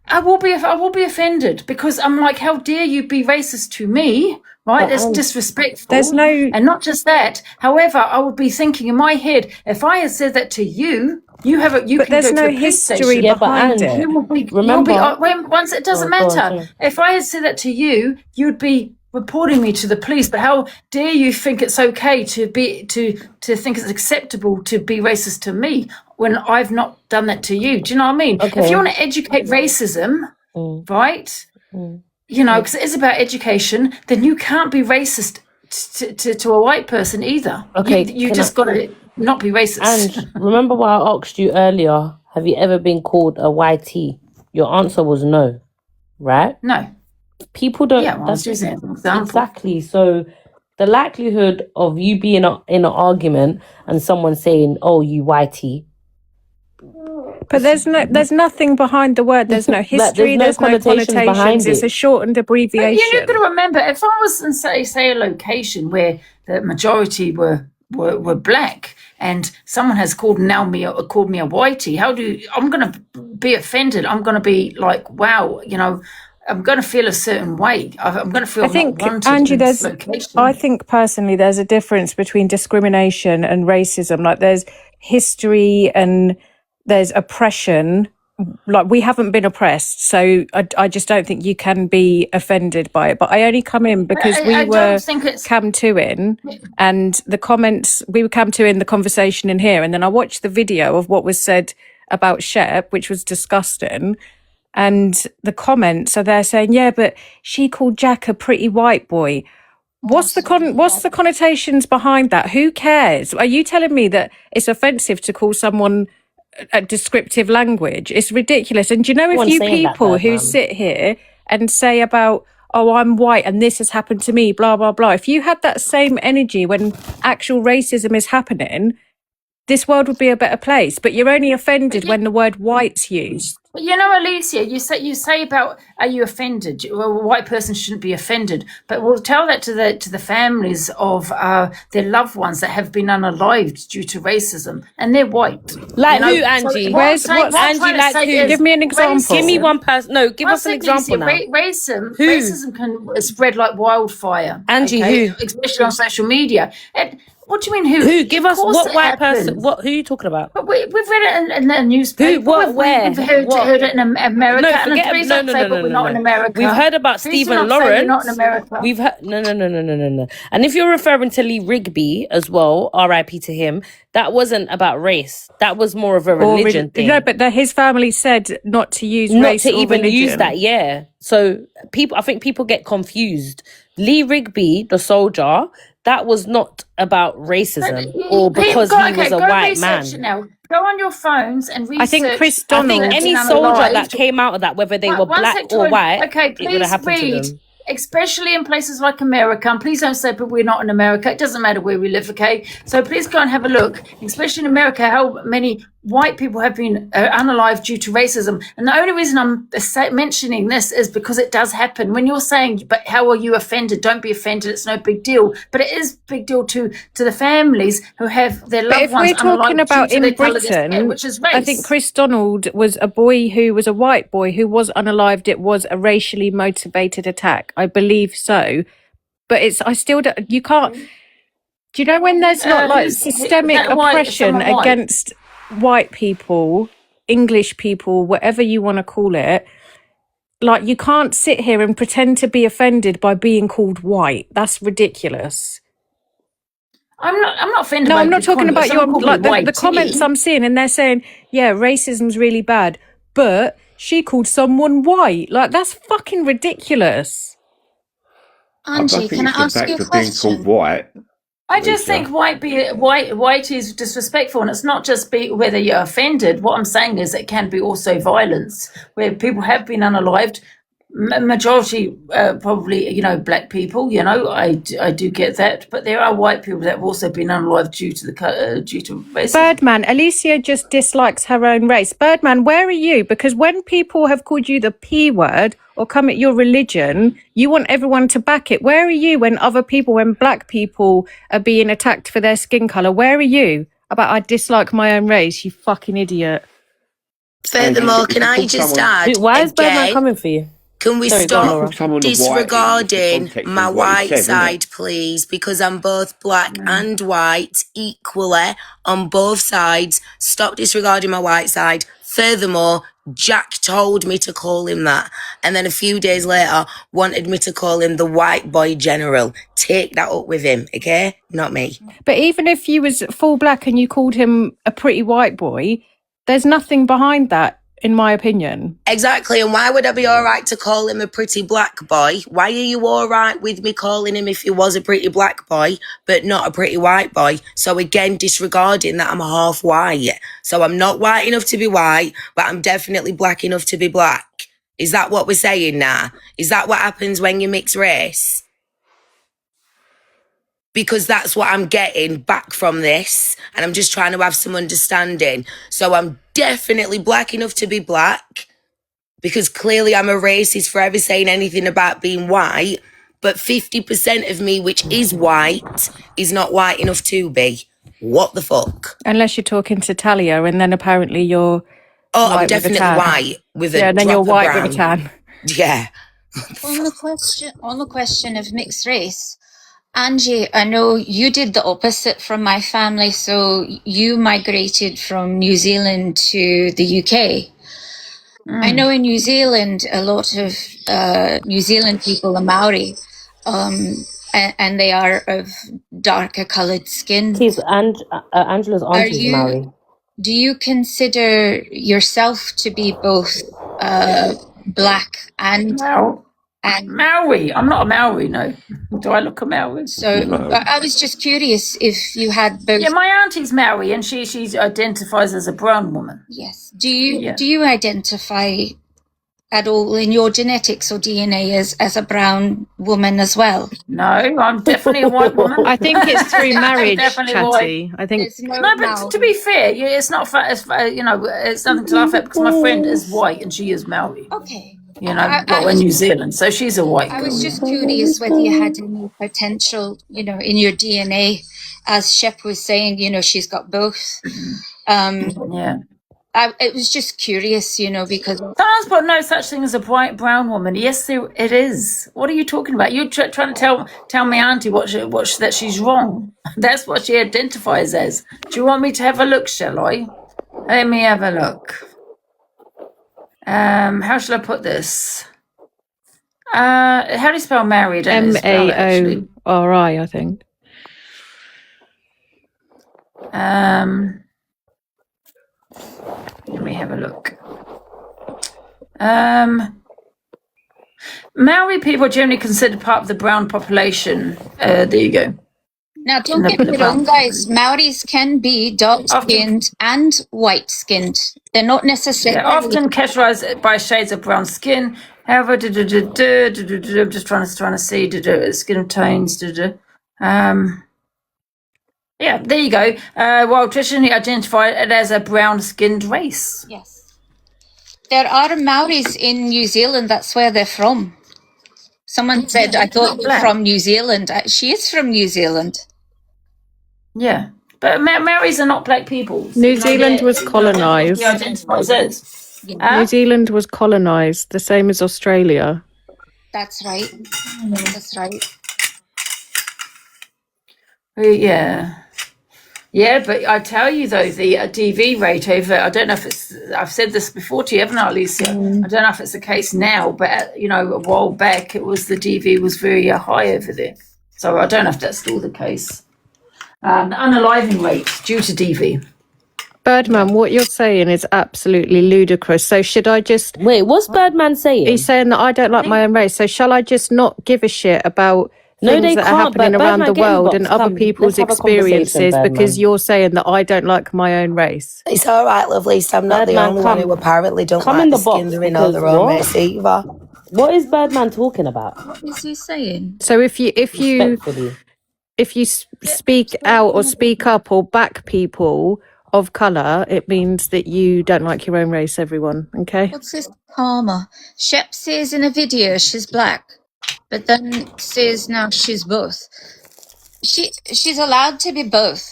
I will be offended because I'm like, how dare you be racist to me? Right? That's disrespectful. There's no. And not just that. However, I would be thinking in my head, if I had said that to you, you have a. You But can there's go to no a police history station. Yeah, but behind Ange, it. You will be. remember? Once it doesn't Go on, matter. sorry. If I had said that to you, you'd be reporting me to the police. But how dare you think it's okay to think it's acceptable to be racist to me when I've not done that to you? Do you know what I mean? If Okay. you want to educate racism, right? You know, because it is about education. Then you can't be racist to a white person either. Okay, you can just got to not be racist. And remember what I asked you earlier? Have you ever been called a YT? Your answer was no, right? No. People don't. Yeah, well, I was using it as an example. Exactly. So the likelihood of you being in an argument and someone saying, "Oh, you YT," But there's nothing behind the word. There's no history. there's no There's no connotations behind connotations. It's it. a shortened But abbreviation. you've got to remember, if I was in say a location where the majority were black, and someone has called me a whitey, I'm going to be offended. I'm going to be like, wow, you know, I'm going to feel a certain way. I'm going to feel I think, not wanted Angie, in this location. I think personally there's a difference between discrimination and racism. Like there's history and there's oppression. Like we haven't been oppressed, so I just don't think you can be offended by it. But I only come in because we I were don't think it's. cam to in, and the comments, we were cam to in the conversation in here, and then I watched the video of what was said about Shep, which was disgusting. And the comments are there saying, yeah, but she called Jack a pretty white boy. What's the connotations behind that? Who cares? Are you telling me that it's offensive to call someone a descriptive language? It's ridiculous. And do you know, if Everyone's you saying that people though, who man. sit here and say about, oh, I'm white and this has happened to me, blah, blah, blah. If you had that same energy when actual racism is happening, this world would be a better place. But you're only offended when the word white's used. But you know, Alicia, you say about, are you offended? Well, a white person shouldn't be offended, but we'll tell that to the families of their loved ones that have been unalived due to racism, and they're white. Like You know, who, Angie? what I'm saying- what I'm Angie, trying to like say who? is Give me an example. Give me one person. No, give us an example now. Racism can spread like wildfire. Angie, okay? who? Especially on social media. And what do you mean who? Who? Give Of us course what it white person? happens. What? Who are you talking about? But we've read it in the newspaper. Who? What? Where? We've heard it in America. No, and forget. the reason No, I no, say, no, but no, we're no, not no. in America. We've heard about The reason Stephen I say Lawrence. we're not in America. We've heard no. And if you're referring to Lee Rigby as well, R.I.P. to him, that wasn't about race. That was more of a religion thing. No, but his family said not to use Not race to or even religion. use that, yeah. So I think people get confused. Lee Rigby, the soldier, that was not about racism or because he was a white man. Now. Go on your phones and research. I think Chris I Donald. think any soldier that came out of that, whether they were black or white, okay, it would have please happened to read. them. Especially in places like America, and please don't say, but we're not in America. It doesn't matter where we live, okay? So please go and have a look, especially in America, how many white people have been unalived due to racism. And the only reason I'm mentioning this is because it does happen. When you're saying, but how are you offended? Don't be offended. It's no big deal. But it is big deal to the families who have their But loved if ones we're talking unalived about due to in their colour of their Britain, skin, which is race. I think Chris Donald was a boy who was a white boy who was unalived. It was a racially motivated attack. I believe so. But I still don't, you can't, do you know when there's not like systemic oppression someone white? against white people, English people, whatever you want to call it, like you can't sit here and pretend to be offended by being called white. That's ridiculous. I'm not offended. No, by I'm not talking about your someone like called me the comments I'm seeing, and they're saying, yeah, racism's really bad, but she called someone white. Like that's fucking ridiculous. I don't Angie, think can I it's the ask fact you a of being called question? white. I just Alicia. think white is disrespectful, and it's not just whether you're offended. What I'm saying is it can be also violence, where people have been unalived. Majority probably, black people. I do get that, but there are white people that have also been unalived due to racism. Birdman, Alicia just dislikes her own race. Birdman, where are you? Because when people have called you the P word or come at your religion, you want everyone to back it. Where are you when black people are being attacked for their skin colour? Where are you about I dislike my own race, you fucking idiot? Furthermore, can I just add, Why is Birdman again, coming for you? can we Sorry, go on, stop Laura. Someone of white in the disregarding context my of what he white said, isn't side, it? please? Because I'm both black and white equally on both sides. Stop disregarding my white side. Furthermore, Jack told me to call him that. And then a few days later, wanted me to call him the white boy general. Take that up with him, okay? Not me. But even if you was full black and you called him a pretty white boy, there's nothing behind that, in my opinion. Exactly, and why would I be all right to call him a pretty black boy? Why are you all right with me calling him if he was a pretty black boy, but not a pretty white boy? So again, disregarding that I'm half white. So I'm not white enough to be white, but I'm definitely black enough to be black. Is that what we're saying now? Is that what happens when you mix race? Because that's what I'm getting back from this, and I'm just trying to have some understanding. So I'm definitely black enough to be black, because clearly I'm a racist for ever saying anything about being white, but 50% of me, which is white, is not white enough to be. What the fuck? Unless you're talking to Talia, and then apparently you're Oh, I'm white with a definitely tan. white with a Yeah, and then drop you're of white brown. with a tan. Yeah. On the question of mixed race, Angie, I know you did the opposite from my family, so you migrated from New Zealand to the UK. I know in New Zealand, a lot of New Zealand people are Maori, and they are of darker coloured skin. Angela's auntie's Maori. Do you consider yourself to be both black and Maori? I'm not a Maori, no. Do I look a Maori? So I was just curious if you had both. Yeah, my auntie's Maori, and she identifies as a brown woman. Yes. Do you identify at all in your genetics or DNA as a brown woman as well? No, I'm definitely a white woman. I think it's through marriage, Definitely Chatty. white. I think. No, but to be fair, it's not. It's nothing to laugh at because my friend is white and she is Maori. Okay. In New Zealand, so she's a white girl. I was just curious whether you had any potential, in your DNA, as Shep was saying. She's got both. Yeah. It was just curious, because Someone's put no such thing as a white brown woman. Yes, it is. What are you talking about? You're trying to tell me, Auntie, that she's wrong. That's what she identifies as. Do you want me to have a look? Shall I? Let me have a look. How should I put this? How do you spell married? MAORI, I think. Let me have a look. Maori people are generally considered part of the brown population. There you go. Now, don't get me wrong, guys. Maoris can be dark-skinned and white-skinned. They're not necessarily... They're often categorized by shades of brown skin. However, I'm just trying to see skin tones. Yeah, there you go. While traditionally identified as a brown-skinned race. Yes. There are Maoris in New Zealand. That's where they're from. Someone said, I thought you were from New Zealand. She is from New Zealand. Yeah, but Maoris are not black people. New Zealand was colonised. New Zealand was colonised, the same as Australia. That's right. That's right. Yeah. Yeah, but I tell you though, the DV rate over, I don't know if it's, I've said this before to you, haven't I, Alicia? I don't know if it's the case now, but a while back, the DV was very high over there. So I don't know if that's still the case. The unaliving rate due to DV. Birdman, what you're saying is absolutely ludicrous. So should I just... Wait, what's Birdman saying? He's saying that I don't like my own race. So shall I just not give a shit about No, things they that are can't. happening But around the Birdman, get world and inbox. other Come, people's let's have a conversation, experiences because Birdman. you're saying that I don't like my own race. It's all right, lovely. So I'm not the Birdman, only one who come. apparently don't Come like in the the skin box they're in or because their own what? race either. What is Birdman talking about? What is he saying? So if you Respectfully. speak out or speak up or back people of colour, it means that you don't like your own race, everyone. Okay? What's this karma? Shep says in a video she's black, but then says now she's both. She's allowed to be both.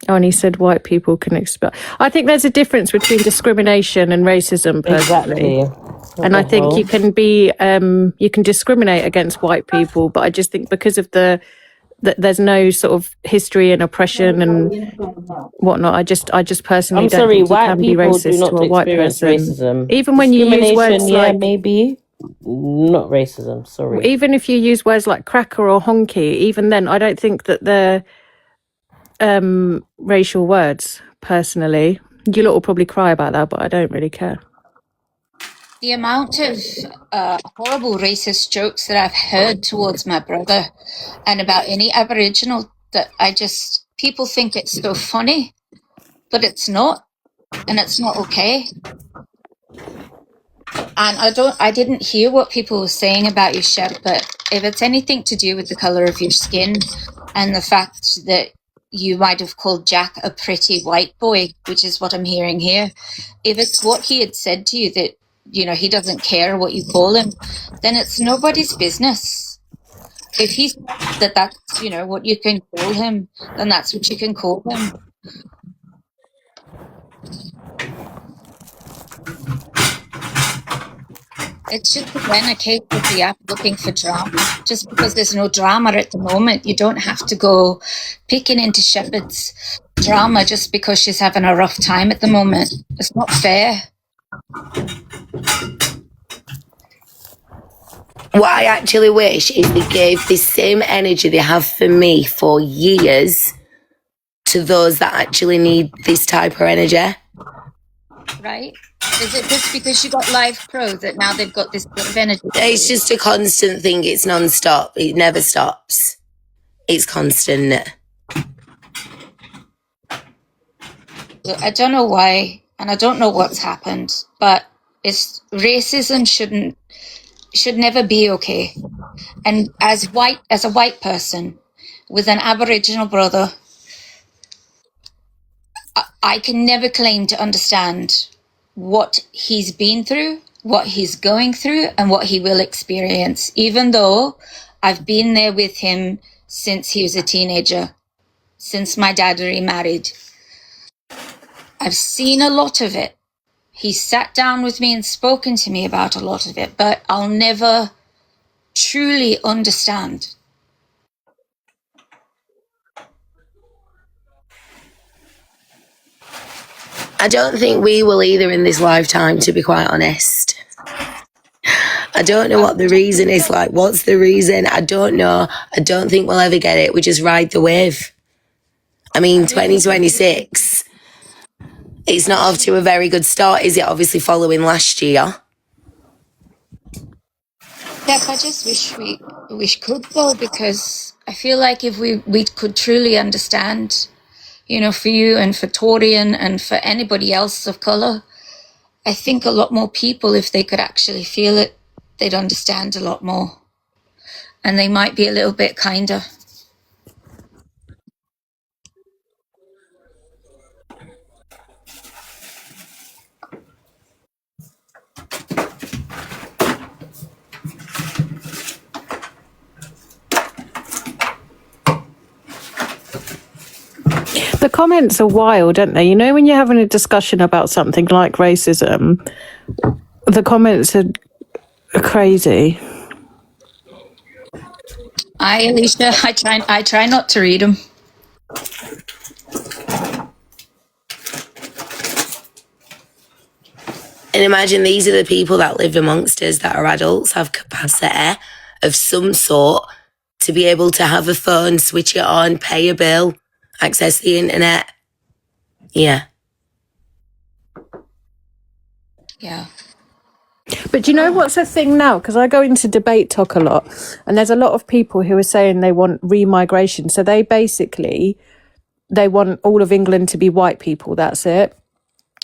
Oh, and he said white people can expel. I think there's a difference between discrimination and racism, personally. Exactly. What And the I think hell? you can be, you can discriminate against white people, but I just think because of that there's no sort of history and oppression and whatnot. I just personally I'm don't sorry, think you white can be people do racist not to a white experience person. racism. Even when you use Discrimination, words yeah, like, maybe. Not racism, sorry. even if you use words like cracker or honky, even then, I don't think that they're racial words. Personally, you lot will probably cry about that, but I don't really care. The amount of horrible racist jokes that I've heard towards my brother and about any Aboriginal that people think it's so funny, but it's not, and it's not okay. And I didn't hear what people were saying about you, Shep, but if it's anything to do with the color of your skin and the fact that you might have called Jack a pretty white boy, which is what I'm hearing here, if it's what he had said to you that, you know, he doesn't care what you call him, then it's nobody's business. If he said that that's, you know, what you can call him, then that's what you can call him. It's just again a case of the app looking for drama. Just because there's no drama at the moment, you don't have to go picking into Shepherd's drama just because she's having a rough time at the moment. It's not fair. What I actually wish is they gave the same energy they have for me for years to those that actually need this type of energy. Right? Is it just because you got Live Pro that now they've got this bit of energy? It's just a constant thing. It's non-stop. It never stops. It's constant. I don't know why, and I don't know what's happened, but racism should never be okay. And as a white person with an Aboriginal brother, I can never claim to understand what he's been through, what he's going through, and what he will experience, even though I've been there with him since he was a teenager, since my dad remarried. I've seen a lot of it. He's sat down with me and spoken to me about a lot of it, but I'll never truly understand. I don't think we will either in this lifetime, to be quite honest. I don't know what the reason is. Like, what's the reason? I don't know. I don't think we'll ever get it. We just ride the wave. I mean, 2026, it's not off to a very good start, is it? Obviously following last year. Yep, I just wish we could though, because I feel like if we could truly understand, you know, for you and for Torian and for anybody else of colour, I think a lot more people, if they could actually feel it, they'd understand a lot more. And they might be a little bit kinder. The comments are wild, aren't they? You know, when you're having a discussion about something like racism, the comments are crazy. Alicia, I try not to read them. And imagine these are the people that live amongst us that are adults, have capacity of some sort to be able to have a phone, switch it on, pay a bill, access the internet. Yeah. Yeah. But do you know what's a thing now? Because I go into debate talk a lot, and there's a lot of people who are saying they want remigration. So they want all of England to be white people. That's it.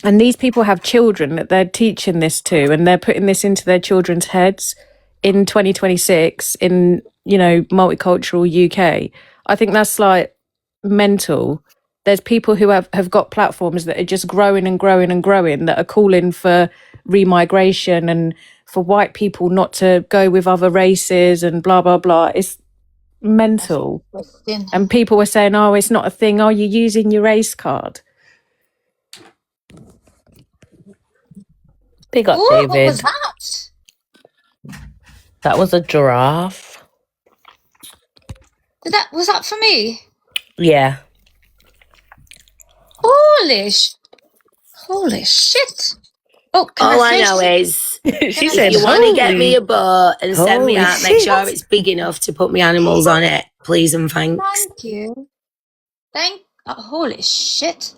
And these people have children that they're teaching this to, and they're putting this into their children's heads in 2026 in, multicultural UK. I think that's like mental. There's people who have got platforms that are just growing and growing and growing that are calling for remigration and for white people not to go with other races and blah, blah, blah. It's mental. And people were saying, oh, it's not a thing. Oh, you're using your race card. Big up, Ooh, David. what was that? That was a giraffe. Was that for me? Yeah. Holy shit! Oh, can All I I say know something? is, She if said, you want to get me holy. a boat and send me Holy out, make sure shit. it's big enough to put my animals on it, please and thanks. Thank you. Holy shit!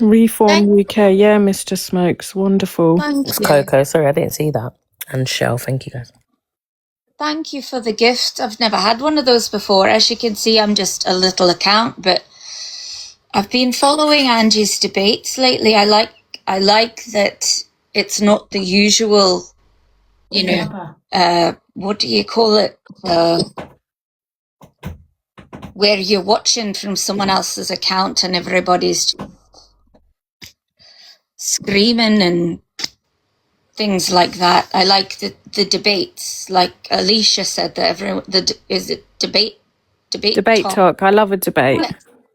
Reform UK. Yeah, Mr. Smokes. Wonderful. Thank It's you. Coco. Sorry, I didn't see that. And Shell. Thank you, guys. Thank you for the gift. I've never had one of those before. As you can see, I'm just a little account, but I've been following Angie's debates lately. I like that it's not the usual, what do you call it? Where you're watching from someone else's account and everybody's screaming and things like that. I like the debates. Like Alicia said, that debate Talk. I love a debate.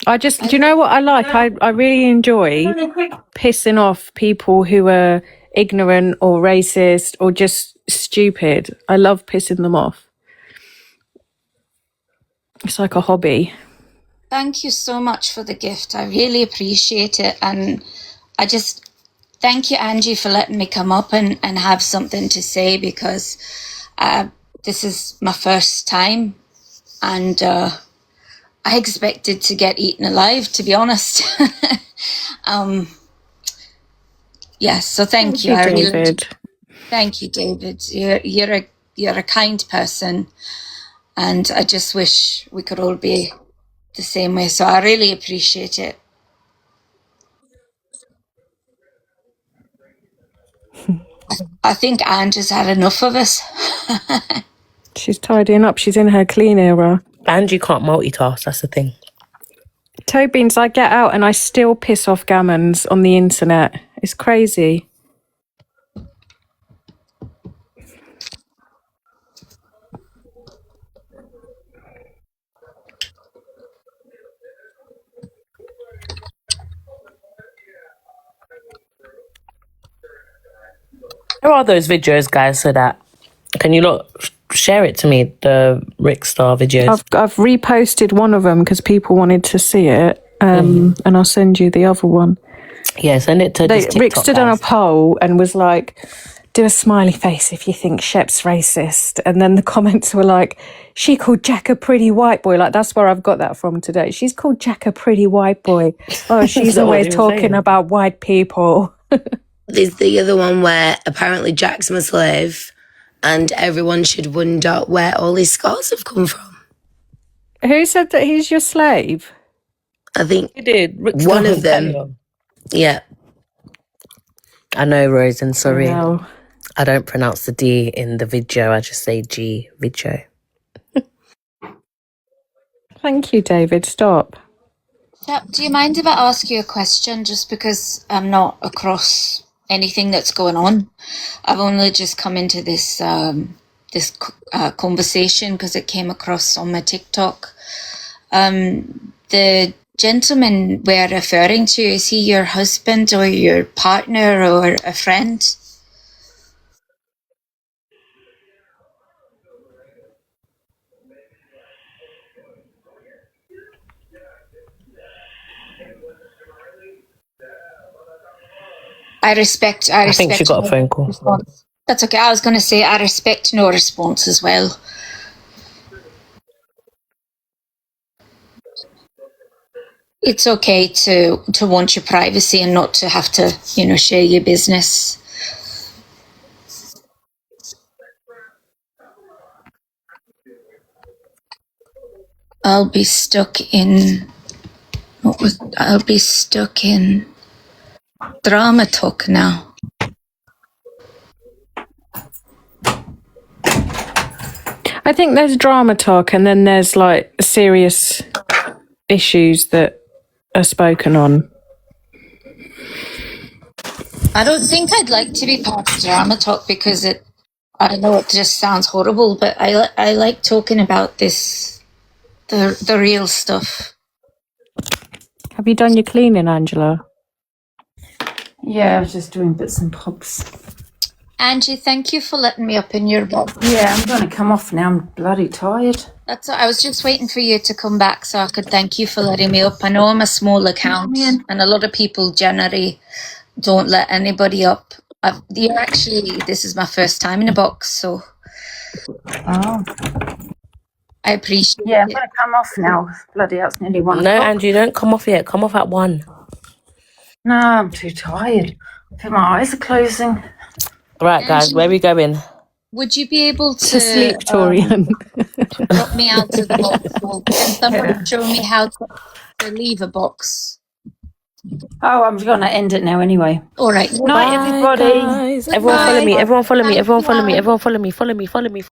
Do you know what I like? I really enjoy pissing off people who are ignorant or racist or just stupid. I love pissing them off. It's like a hobby. Thank you so much for the gift. I really appreciate it. And I just thank you, Angie, for letting me come up and have something to say, because this is my first time, and I expected to get eaten alive, to be honest. Yes, so thank you. David. Thank you, David. You're a kind person, and I just wish we could all be the same way. So I really appreciate it. I think Anne just had enough of us. She's tidying up. She's in her clean era. Angie can't multitask. That's the thing. Toe Beans, I get out and I still piss off gammons on the internet. It's crazy. Where are those videos, guys? So that can you lot share it to me? The Rick Star videos. I've reposted one of them because people wanted to see it, and I'll send you the other one. Yeah, send it to Rick stood on a poll and was like, do a smiley face if you think Shep's racist. And then the comments were like, she called Jack a pretty white boy. Like, that's where I've got that from today. She's called Jack a pretty white boy. Oh, she's always talking about white people. There's the other one where apparently Jack's my slave and everyone should wonder where all his scars have come from. Who said that he's your slave? I think You did. Rick one Star of them. carry on. Yeah. I know, Rose, and sorry. No. I don't pronounce the D in the video. I just say G, video. Thank you, David. Stop. Shep, do you mind if I ask you a question, just because I'm not across anything that's going on? I've only just come into this conversation because it came across on my TikTok. The gentleman we're referring to, is he your husband or your partner or a friend? I respect. I think she got a no phone call. response. That's okay. I was going to say I respect no response as well. It's okay to want your privacy and not to have to, share your business. I'll be stuck in drama talk now. I think there's drama talk, and then there's like serious issues that are spoken on. I don't think I'd like to be part of drama talk because I know it just sounds horrible, but I like talking about the real stuff. Have you done your cleaning, Angela? Yeah, I was just doing bits and bobs. Angie, thank you for letting me up in your box. Yeah, I'm going to come off now. I'm bloody tired. I was just waiting for you to come back so I could thank you for letting me up. I know I'm a small account, and a lot of people generally don't let anybody up. This is my first time in a box, so Oh. I appreciate Yeah, I'm it. going to come off now. Bloody hell, it's nearly 1 No, o'clock. Andrew, don't come off yet. Come off at 1. No, I'm too tired. I think my eyes are closing. Right, guys, where are we going? Would you be able to To sleep, Torian. drop me out of the box? Or can somebody show me how to leave a box? Oh, I'm going to end it now anyway. All right. Night, everybody. Guys. Everyone follow me. Everyone follow me. Everyone follow me. Everyone follow me. Follow me. Follow me.